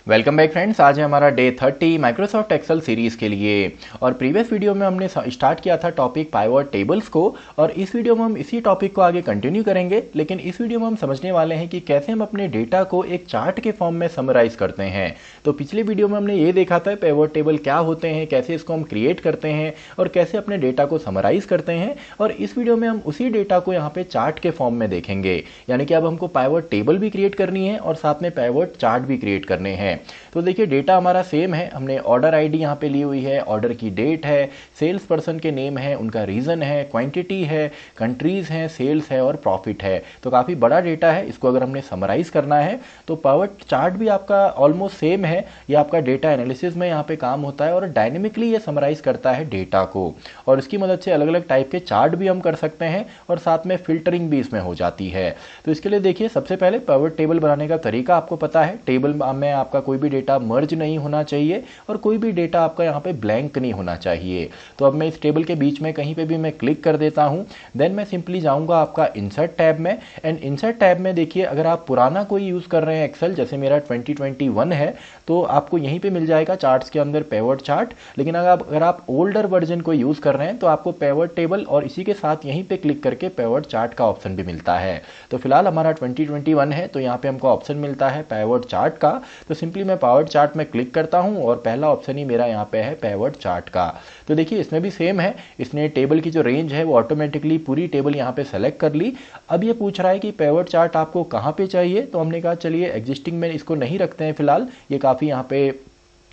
Welcome back friends. आज है हमारा डे 30 माइक्रोसॉफ्ट एक्सेल सीरीज के लिए। और प्रीवियस वीडियो में हमने स्टार्ट किया था टॉपिक पाइवट टेबल्स को, और इस वीडियो में हम इसी टॉपिक को आगे कंटिन्यू करेंगे। लेकिन इस वीडियो में हम समझने वाले हैं कि कैसे हम अपने डेटा को एक चार्ट के फॉर्म में समराइज करते हैं। तो पिछले वीडियो में हमने ये देखा था पाइवट टेबल क्या होते हैं, कैसे इसको हम क्रिएट करते हैं और कैसे अपने डेटा को समराइज करते हैं। और इस वीडियो में हम उसी डेटा को यहाँ पे चार्ट के फॉर्म में देखेंगे। यानी कि अब हमको पाइवट टेबल भी क्रिएट करनी है और साथ में पाइवट चार्ट भी क्रिएट करने हैं। तो देखिए डेटा हमारा सेम है। हमने ऑर्डर आईडी यहाँ पे ली हुई है, ऑर्डर की डेट है, सेल्स पर्सन के नेम है, उनका रीजन है, क्वांटिटी है, कंट्रीज हैं, सेल्स है और प्रॉफिट है। तो काफ़ी बड़ा डेटा है। इसको अगर हमने समराइज करना है तो पाइवट चार्ट भी आपका ऑलमोस्ट सेम है। ये आपका डेटा एनालिसिस में यहाँ पे काम होता है और डायनेमिकली ये समराइज करता है डेटा को। और इसकी मदद से अलग अलग टाइप के चार्ट भी हम कर सकते हैं और साथ में फिल्टरिंग भी इसमें हो जाती है। तो इसके लिए देखिए सबसे पहले पाइवट टेबल बनाने का तरीका आपको पता है। टेबल में आपका कोई भी डेटा मर्ज नहीं होना चाहिए और कोई भी डेटा आपका यहाँ पे ब्लैंक नहीं होना चाहिए। तो अब मैं इस टेबल के बीच में कहीं पे भी मैं क्लिक कर देता हूँ। देन मैं सिंपली जाऊँगा आपका इंसर्ट टैब में। एंड इंसर्ट टैब में देखिए अगर आप पुराना कोई यूज़ कर रहे हैं एक्सेल, जैसे मेरा 2021 है, तो आपको यहीं पे मिल जाएगा चार्ट्स के अंदर पाइवट चार्ट। लेकिन अगर आप ओल्डर वर्जन को यूज़ कर रहे हैं तो आपको पाइवट टेबल और इसी के साथ यहीं पे क्लिक करके पाइवट चार्ट का ऑप्शन भी मिलता है। तो फिलहाल हमारा 2021 है तो यहाँ पे हमको ऑप्शन मिलता है पाइवट चार्ट का। तो सिंपली मैं पाइवट चार्ट में क्लिक करता हूं और पहला ऑप्शन ही मेरा यहाँ पे है पाइवट चार्ट का। तो देखिए इसमें भी सेम है। इसने टेबल की जो रेंज है वो ऑटोमेटिकली पूरी टेबल यहाँ पे सेलेक्ट कर ली। अब ये पूछ रहा है कि पाइवट चार्ट आपको कहाँ पे चाहिए। तो हमने कहा चलिए एग्जिस्टिंग में इसको नहीं रखते हैं फिलहाल, ये काफ़ी यहाँ पे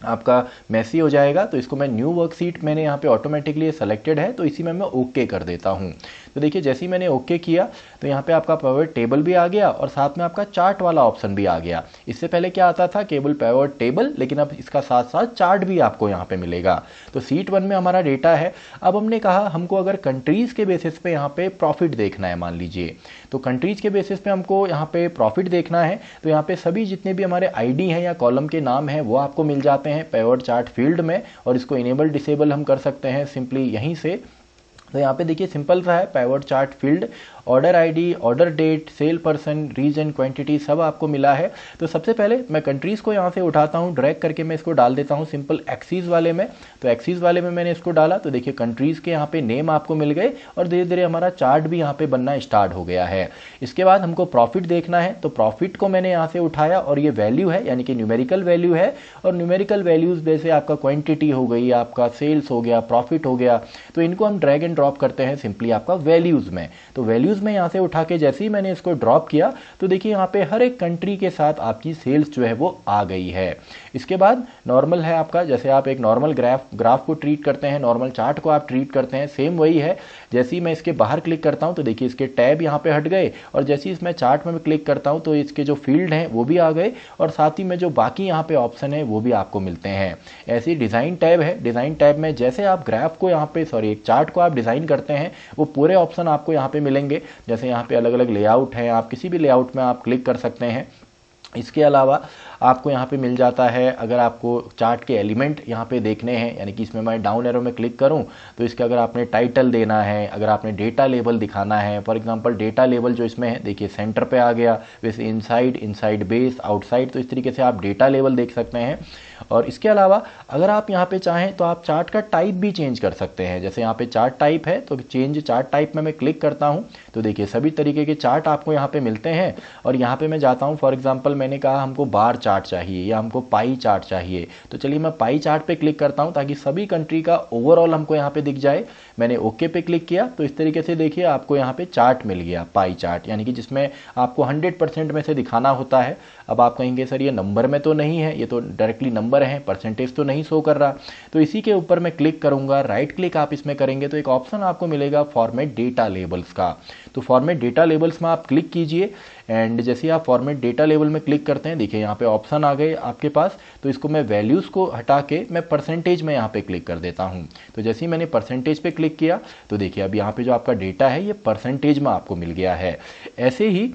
आपका मैसी हो जाएगा। तो इसको मैं न्यू वर्कशीट मैंने यहाँ पे ऑटोमेटिकली सेलेक्टेड है तो इसी में मैं ओके कर देता हूँ। तो देखिए जैसे ही मैंने ओके किया तो यहाँ पे आपका पाइवट टेबल भी आ गया और साथ में आपका चार्ट वाला ऑप्शन भी आ गया। इससे पहले क्या आता था, केवल पाइवट टेबल, लेकिन अब इसका साथ साथ चार्ट भी आपको यहाँ पे मिलेगा। तो सीट 1 में हमारा डेटा है। अब हमने कहा हमको अगर कंट्रीज के बेसिस पे यहाँ पे प्रॉफिट देखना है, मान लीजिए तो कंट्रीज के बेसिस पे हमको यहाँ पे प्रॉफिट देखना है। तो यहाँ पे सभी जितने भी हमारे आईडी हैं या कॉलम के नाम हैं वो आपको मिल जाते हैं पाइवट चार्ट फील्ड में। और इसको इनेबल डिसेबल हम कर सकते हैं सिंपली यहीं से। तो यहाँ पे देखिए सिंपल सा है, pivot chart field, order ID, order date, sale person, region, quantity सब आपको मिला है। तो सबसे पहले मैं कंट्रीज को यहाँ से उठाता हूँ, ड्रैग करके मैं इसको डाल देता हूँ सिंपल एक्सीज वाले में। तो एक्सीज वाले में मैंने इसको डाला तो देखिए कंट्रीज के यहाँ पे नेम आपको मिल गए और धीरे धीरे हमारा चार्ट भी यहाँ पे बनना स्टार्ट हो गया है। इसके बाद हमको प्रॉफिट देखना है तो प्रॉफिट को मैंने यहाँ से उठाया और ये वैल्यू है यानी कि न्यूमेरिकल वैल्यू है। और न्यूमेरिकल वैल्यूज जैसे आपका क्वांटिटी हो गई, आपका सेल्स हो गया, प्रॉफिट हो गया, तो इनको हम ड्रैग एंड ड्रॉप करते हैं सिंपली आपका वैल्यूज में। तो वैल्यूज में यहाँ से उठा के जैसे ही मैंने इसको ड्रॉप किया तो देखिए यहाँ पे हर एक कंट्री के साथ आपकी सेल्स जो है वो आ गई है। इसके बाद नॉर्मल है आपका, जैसे आप एक नॉर्मल ग्राफ को ट्रीट करते हैं, नॉर्मल चार्ट को आप ट्रीट करते हैं, सेम वही है। जैसे ही मैं इसके बाहर क्लिक करता हूं तो देखिए इसके टैब यहाँ पे हट गए और जैसे ही इसमें चार्ट में क्लिक करता हूं तो इसके जो फील्ड हैं वो भी आ गए और साथ ही में जो बाकी यहाँ पे ऑप्शन है वो भी आपको मिलते हैं। ऐसे ही डिजाइन टैब है, डिजाइन टैब में जैसे आप ग्राफ को यहाँ पे एक चार्ट को आप डिजाइन करते हैं वो पूरे ऑप्शन आपको यहाँ पे मिलेंगे। जैसे यहाँ पे अलग अलग लेआउट है, आप किसी भी लेआउट में आप क्लिक कर सकते हैं। इसके अलावा आपको यहाँ पे मिल जाता है, अगर आपको चार्ट के एलिमेंट यहाँ पे देखने हैं, यानी कि इसमें मैं डाउन एरो में क्लिक करूँ तो इसका अगर आपने टाइटल देना है, अगर आपने डेटा लेबल दिखाना है, फॉर एग्जांपल डेटा लेबल जो इसमें है देखिए सेंटर पे आ गया, वैसे इनसाइड, इनसाइड बेस, आउटसाइड, तो इस तरीके से आप डेटा लेबल देख सकते हैं। और इसके अलावा अगर आप यहाँ पे चाहें तो आप चार्ट का टाइप भी चेंज कर सकते हैं। जैसे यहाँ पे चार्ट टाइप है तो चेंज चार्ट टाइप में मैं क्लिक करता हूँ तो देखिए सभी तरीके के चार्ट आपको यहाँ पे मिलते हैं। और यहाँ पे मैं जाता हूँ, फॉर एग्जांपल मैंने कहा हमको बार चार्ट चाहिए या हमको पाई चार्ट चाहिए, तो चलिए मैं पाई चार्ट पे क्लिक करता हूँ ताकि सभी कंट्री का ओवरऑल हमको यहाँ पे दिख जाए। मैंने ओके पे क्लिक किया तो इस तरीके से देखिए आपको यहाँ पे चार्ट मिल गया, पाई चार्ट, यानी कि जिसमें आपको 100% में से दिखाना होता है। अब आप कहेंगे सर ये नंबर में तो नहीं है, ये तो डायरेक्टली नंबर है, परसेंटेज तो नहीं शो कर रहा। तो इसी के ऊपर मैं क्लिक करूंगा, राइट क्लिक आप इसमें करेंगे तो एक ऑप्शन आपको मिलेगा फॉर्मेट डेटा लेबल्स का। तो फॉर्मेट डेटा लेबल्स में आप क्लिक कीजिए एंड जैसे आप फॉर्मेट डेटा लेबल में क्लिक करते हैं देखिए यहाँ पे ऑप्शन आ गए आपके पास। तो इसको मैं वैल्यूज को हटा के मैं परसेंटेज में यहाँ पे क्लिक कर देता हूँ। तो जैसे ही मैंने परसेंटेज पे क्लिक किया तो देखिए अब यहाँ पे जो आपका डेटा है ये परसेंटेज में आपको मिल गया है। ऐसे ही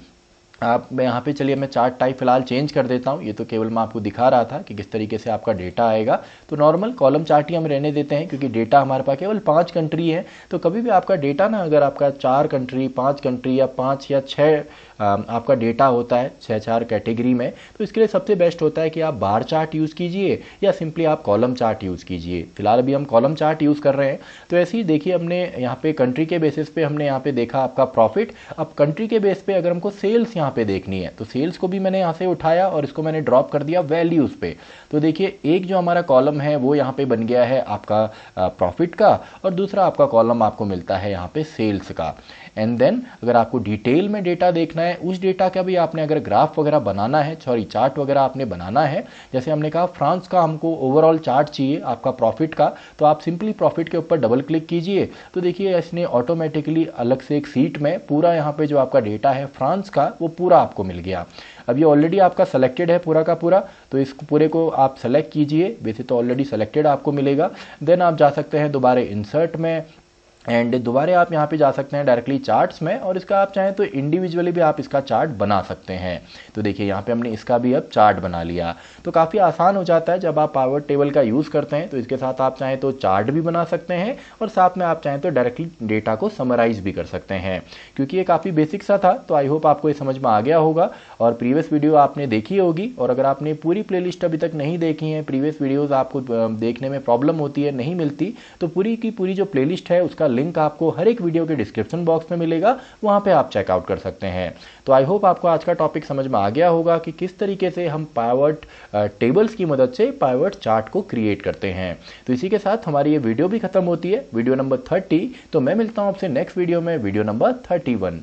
आप मैं यहाँ पे चलिए मैं चार्ट टाइप फिलहाल चेंज कर देता हूँ। ये तो केवल मैं आपको दिखा रहा था कि किस तरीके से आपका डेटा आएगा। तो नॉर्मल कॉलम चार्ट ही हम रहने देते हैं क्योंकि डेटा हमारे पास केवल 5 कंट्री है। तो कभी भी आपका डेटा ना, अगर आपका 4 कंट्री 5 कंट्री या 5 या 6 आपका डेटा होता है 6-4 कैटेगरी में, तो इसके लिए सबसे बेस्ट होता है कि आप बार चार्ट यूज़ कीजिए या सिंपली आप कॉलम चार्ट यूज़ कीजिए। फिलहाल अभी हम कॉलम चार्ट यूज़ कर रहे हैं। तो ऐसे ही देखिए, हमने यहाँ पे कंट्री के बेसिस पे हमने यहाँ पे देखा आपका प्रॉफिट। अब कंट्री के बेस पे अगर हमको सेल्स यहाँ पे देखनी है तो सेल्स को भी मैंने यहाँ से उठाया और इसको मैंने ड्रॉप कर दिया वैल्यूज़ पे। तो देखिए, एक जो हमारा कॉलम है वो यहाँ पे बन गया है आपका प्रॉफिट का, और दूसरा आपका कॉलम आपको मिलता है यहाँ पे सेल्स का। एंड देन अगर आपको डिटेल में डेटा देखना है, उस डेटा का भी आपने अगर ग्राफ वगैरह बनाना है, सॉरी चार्ट वगैरह आपने बनाना है, जैसे हमने कहा फ्रांस का हमको ओवरऑल चार्ट चाहिए आपका प्रॉफिट का, तो आप सिंपली प्रॉफिट के ऊपर डबल क्लिक कीजिए। तो देखिए, इसने ऑटोमेटिकली अलग से एक सीट में पूरा यहाँ पे जो आपका डेटा है फ्रांस का वो पूरा आपको मिल गया। अब ये ऑलरेडी आपका सेलेक्टेड है पूरा का पूरा, तो इस पूरे को आप सेलेक्ट कीजिए। वैसे तो ऑलरेडी सेलेक्टेड आपको मिलेगा। देन आप जा सकते हैं दोबारा इंसर्ट में, एंड दोबारा आप यहाँ पे जा सकते हैं डायरेक्टली चार्ट्स में, और इसका आप चाहें तो इंडिविजुअली भी आप इसका चार्ट बना सकते हैं। तो देखिए, यहाँ पे हमने इसका भी अब चार्ट बना लिया। तो काफ़ी आसान हो जाता है जब आप पावर टेबल का यूज़ करते हैं। तो इसके साथ आप चाहें तो चार्ट भी बना सकते हैं और साथ में आप चाहें तो डायरेक्टली डेटा को समराइज भी कर सकते हैं। क्योंकि ये काफ़ी बेसिक सा था, तो आई होप आपको ये समझ में आ गया होगा और प्रीवियस वीडियो आपने देखी होगी। और अगर आपने पूरी प्लेलिस्ट अभी तक नहीं देखी है, प्रीवियस वीडियोज़ आपको देखने में प्रॉब्लम होती है, नहीं मिलती, तो पूरी की पूरी जो प्लेलिस्ट है उसका लिंक आपको हर एक वीडियो के डिस्क्रिप्शन बॉक्स में मिलेगा, वहां पे आप चेकआउट कर सकते हैं। तो आई होप आपको आज का टॉपिक समझ में आ गया होगा कि किस तरीके से हम पाइवट टेबल्स की मदद से पाइवट चार्ट को क्रिएट करते हैं। तो इसी के साथ हमारी ये वीडियो भी खत्म होती है, वीडियो नंबर 30। तो मैं मिलता हूं आपसे नेक्स्ट वीडियो में, वीडियो नंबर 31।